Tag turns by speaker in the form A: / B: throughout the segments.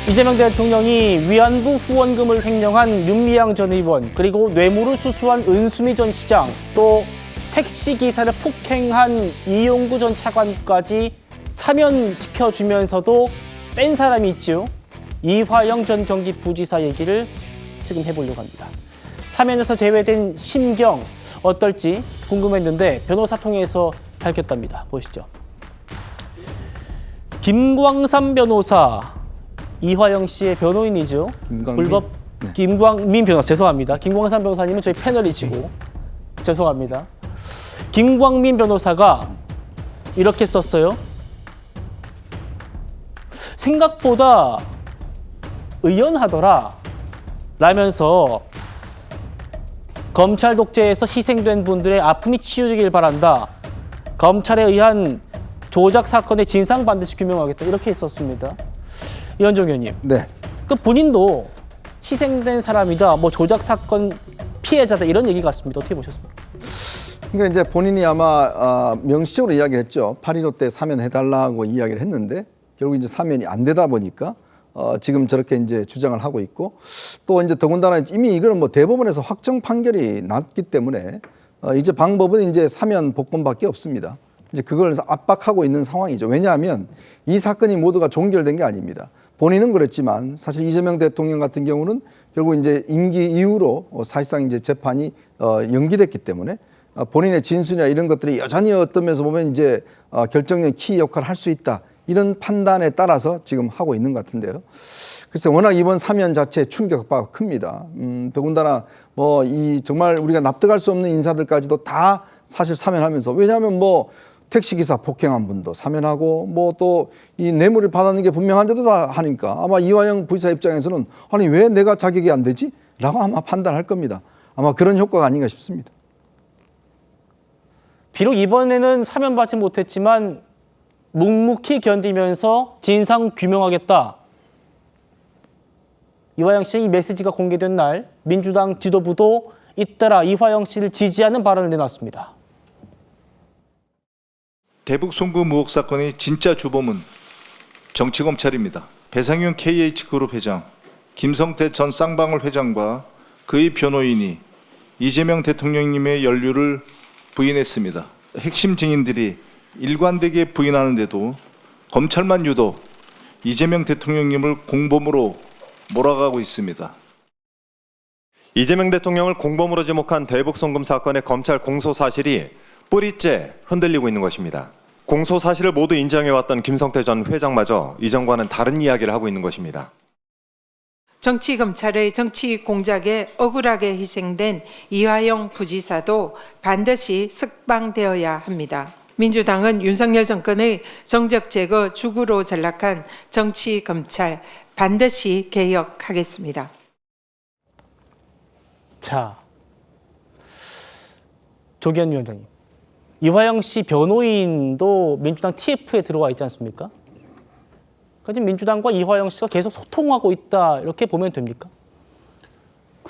A: 이재명 대통령이 위안부 후원금을 횡령한 윤미향 전 의원, 그리고 뇌물을 수수한 은수미 전 시장, 또 택시기사를 폭행한 이용구 전 차관까지 사면시켜주면서도 뺀 사람이 있죠. 이화영 전 경기부지사 얘기를 지금 해보려고 합니다. 사면에서 제외된 심경 어떨지 궁금했는데 변호사 통해서 밝혔답니다. 보시죠. 김광삼 변호사, 이화영 씨의 변호인이죠. 김광민 변호사, 죄송합니다. 김광삼 변호사님은 저희 패널이시고 죄송합니다. 김광민 변호사가 이렇게 썼어요. 생각보다 의연하더라 라면서 검찰 독재에서 희생된 분들의 아픔이 치유되길 바란다. 검찰에 의한 조작 사건의 진상 반드시 규명하겠다. 이렇게 했었습니다. 이현정 의원님.
B: 네.
A: 그 본인도 희생된 사람이다, 뭐 조작 사건 피해자다 이런 얘기 같습니다. 어떻게 보셨습니까?
B: 그러니까 이제 본인이 아마 명시적으로 이야기를 했죠. 8.15 때 사면해달라고 이야기를 했는데 결국 이제 사면이 안 되다 보니까 지금 저렇게 이제 주장을 하고 있고, 또 이제 더군다나 이미 이거는 뭐 대법원에서 확정 판결이 났기 때문에 이제 방법은 이제 사면 복권밖에 없습니다. 이제 그걸 압박하고 있는 상황이죠. 왜냐하면 이 사건이 모두가 종결된 게 아닙니다. 본인은 그랬지만 사실 이재명 대통령 같은 경우는 결국 이제 임기 이후로 사실상 이제 재판이 연기됐기 때문에 본인의 진술이나 이런 것들이 여전히 어떤 면에서 보면 이제 결정적 키 역할을 할 수 있다, 이런 판단에 따라서 지금 하고 있는 것 같은데요. 글쎄 워낙 이번 사면 자체의 충격파가 큽니다. 더군다나 뭐 이 정말 우리가 납득할 수 없는 인사들까지도 다 사실 사면하면서, 왜냐하면 뭐 택시기사 폭행한 분도 사면하고 뭐 또 이 뇌물을 받았는 게 분명한데도 다 하니까 아마 이화영 부지사 입장에서는 아니 왜 내가 자격이 안 되지? 라고 아마 판단할 겁니다. 아마 그런 효과가 아닌가 싶습니다.
A: 비록 이번에는 사면받지 못했지만 묵묵히 견디면서 진상 규명하겠다. 이화영 씨의 이 메시지가 공개된 날 민주당 지도부도 잇따라 이화영 씨를 지지하는 발언을 내놨습니다.
C: 대북 송금 의혹 사건의 진짜 주범은 정치검찰입니다. 배상윤 KH그룹 회장, 김성태 전 쌍방울 회장과 그의 변호인이 이재명 대통령님의 연루를 부인했습니다. 핵심 증인들이 일관되게 부인하는데도 검찰만 유독 이재명 대통령님을 공범으로 몰아가고 있습니다.
D: 이재명 대통령을 공범으로 지목한 대북 송금 사건의 검찰 공소 사실이 뿌리째 흔들리고 있는 것입니다. 공소 사실을 모두 인정해왔던 김성태 전 회장마저 이전과는 다른 이야기를 하고 있는 것입니다.
E: 정치검찰의 정치 공작에 억울하게 희생된 이화영 부지사도 반드시 석방되어야 합니다. 민주당은 윤석열 정권의 정적 제거 주구로 전락한 정치검찰 반드시 개혁하겠습니다.
A: 자, 조기현 위원장님. 이화영 씨 변호인도 민주당 TF에 들어와 있지 않습니까? 그러니까 지금 민주당과 이화영 씨가 계속 소통하고 있다, 이렇게 보면 됩니까?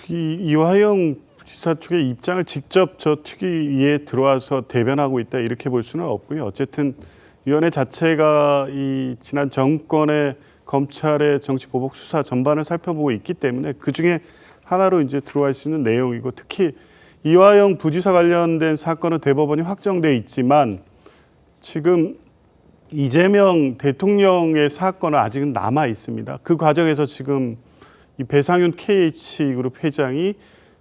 F: 이화영 지사 측의 입장을 직접 저 특위에 들어와서 대변하고 있다, 이렇게 볼 수는 없고요. 어쨌든 위원회 자체가 이 지난 정권의 검찰의 정치 보복 수사 전반을 살펴보고 있기 때문에 그 중에 하나로 이제 들어갈 수 있는 내용이고, 특히 이화영 부지사 관련된 사건은 대법원이 확정돼 있지만 지금 이재명 대통령의 사건은 아직은 남아 있습니다. 그 과정에서 지금 이 배상윤 KH그룹 회장이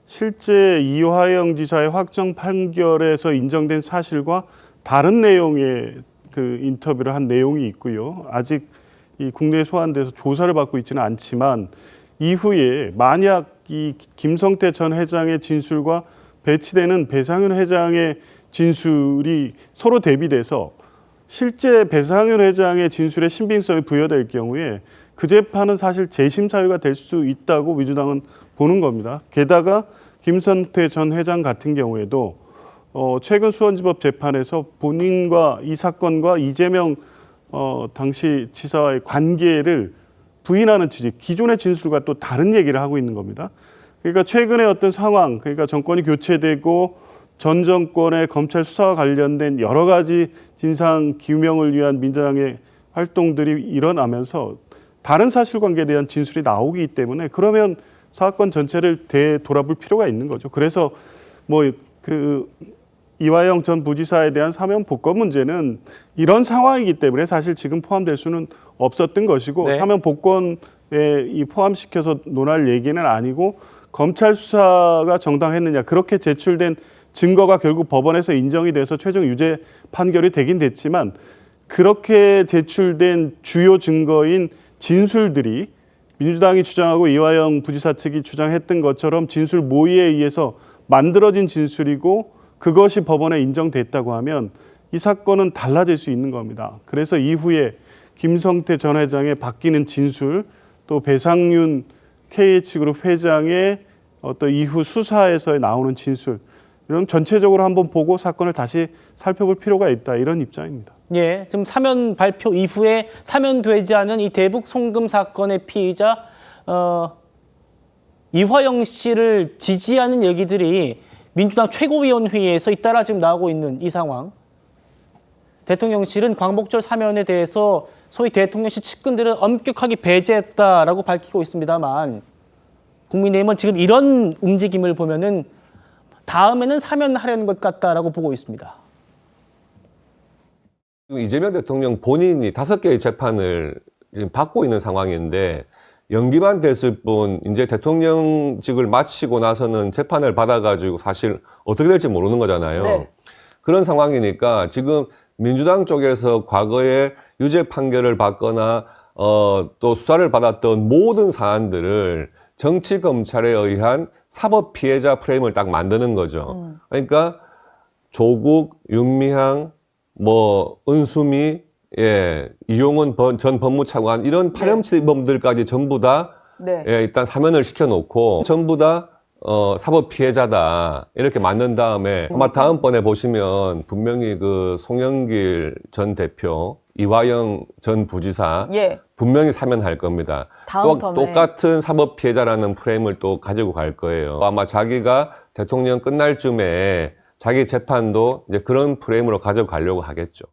F: 실제 이화영 지사의 확정 판결에서 인정된 사실과 다른 내용의 그 인터뷰를 한 내용이 있고요. 아직 이 국내에 소환돼서 조사를 받고 있지는 않지만 이후에 만약 이 김성태 전 회장의 진술과 배치되는 배상윤 회장의 진술이 서로 대비돼서 실제 배상윤 회장의 진술에 신빙성이 부여될 경우에 그 재판은 사실 재심 사유가 될 수 있다고 민주당은 보는 겁니다. 게다가 김성태 전 회장 같은 경우에도 최근 수원지법 재판에서 본인과 이 사건과 이재명 당시 지사와의 관계를 부인하는 취지, 기존의 진술과 또 다른 얘기를 하고 있는 겁니다. 그러니까 최근의 어떤 상황, 그러니까 정권이 교체되고 전 정권의 검찰 수사와 관련된 여러 가지 진상 규명을 위한 민주당의 활동들이 일어나면서 다른 사실관계에 대한 진술이 나오기 때문에 그러면 사건 전체를 되돌아볼 필요가 있는 거죠. 그래서 뭐 그 이화영 전 부지사에 대한 사면 복권 문제는 이런 상황이기 때문에 사실 지금 포함될 수는 없었던 것이고
A: 네.
F: 사면 복권에 이 포함시켜서 논할 얘기는 아니고 검찰 수사가 정당했느냐 그렇게 제출된 증거가 결국 법원에서 인정이 돼서 최종 유죄 판결이 되긴 됐지만 그렇게 제출된 주요 증거인 진술들이 민주당이 주장하고 이화영 부지사 측이 주장했던 것처럼 진술 모의에 의해서 만들어진 진술이고 그것이 법원에 인정됐다고 하면 이 사건은 달라질 수 있는 겁니다. 그래서 이후에 김성태 전 회장의 바뀌는 진술 또 배상윤 KH그룹 회장의 어떤 이후 수사에서 나오는 진술 이런 전체적으로 한번 보고 사건을 다시 살펴볼 필요가 있다 이런 입장입니다.
A: 예, 지금 사면 발표 이후에 사면되지 않은 이 대북 송금 사건의 피의자 이화영 씨를 지지하는 얘기들이 민주당 최고위원회의에서 잇따라 지금 나오고 있는 이 상황. 대통령실은 광복절 사면에 대해서 소위 대통령실 측근들은 엄격하게 배제했다라고 밝히고 있습니다만 국민의힘은 지금 이런 움직임을 보면은 다음에는 사면하려는 것 같다라고 보고 있습니다.
G: 이재명 대통령 본인이 5개의 재판을 지금 받고 있는 상황인데 연기만 됐을 뿐 이제 대통령직을 마치고 나서는 재판을 받아가지고 사실 어떻게 될지 모르는 거잖아요.
H: 네.
G: 그런 상황이니까 지금 민주당 쪽에서 과거에 유죄 판결을 받거나 또 수사를 받았던 모든 사안들을 정치 검찰에 의한 사법 피해자 프레임을 딱 만드는 거죠. 그러니까 조국, 윤미향, 뭐 은수미, 예, 이용훈 전 법무차관 이런 파렴치범들까지 전부 다
H: 네.
G: 예, 일단 사면을 시켜놓고 전부 다 사법 피해자다 이렇게 만든 다음에 아마 다음번에 보시면 분명히 그 송영길 전 대표, 이화영 전 부지사
H: 예.
G: 분명히 사면할 겁니다.
H: 다음
G: 또
H: 텀에.
G: 똑같은 사법 피해자라는 프레임을 또 가지고 갈 거예요. 아마 자기가 대통령 끝날 쯤에 자기 재판도 이제 그런 프레임으로 가져가려고 하겠죠.